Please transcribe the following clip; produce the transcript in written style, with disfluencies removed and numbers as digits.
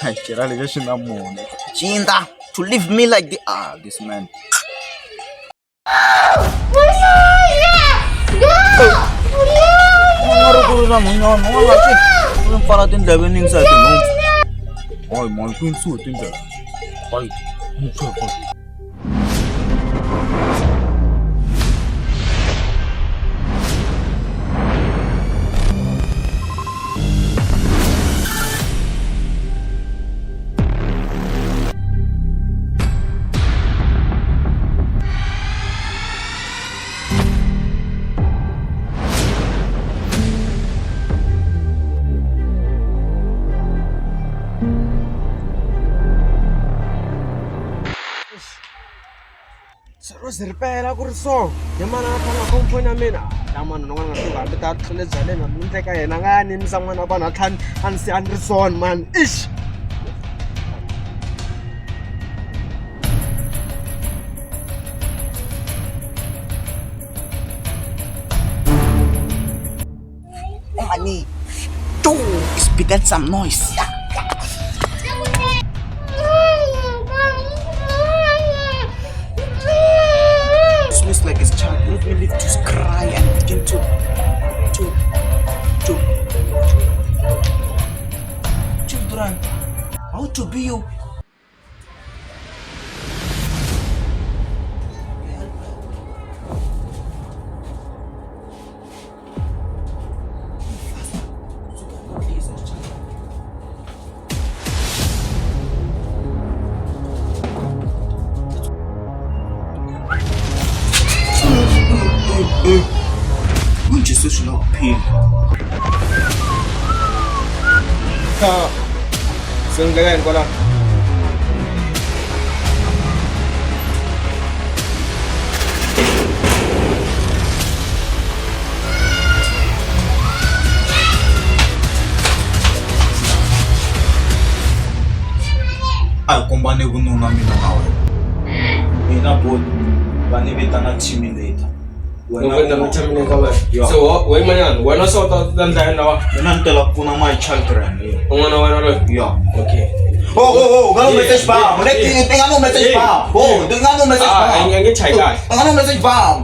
I kira le shi na mone. Chinda to leave me like this man. Terus repela ku ri so. Yamana phana komphona mina. Yamana nonga ngasuka ndita tlhelezale na minteka yena ngani msangwana bana tlhan ansi Anderson man. Ish. Money. Dude, it's been some noise. Like his child, let me live to cry and begin to children, how to be you. Jesus should not pay. Senggalan ko lang. Ay kumbane kununa mina nawe. Mina bot bani betana terminator. So, wait man, we're not sort of than that now. Nantela kuna my children. Yeah. Okay. Oh, gano message pa. Tingnan mo message pa. Oh, tingnan mo message pa. Ang chai guy. Tingnan mo message pa.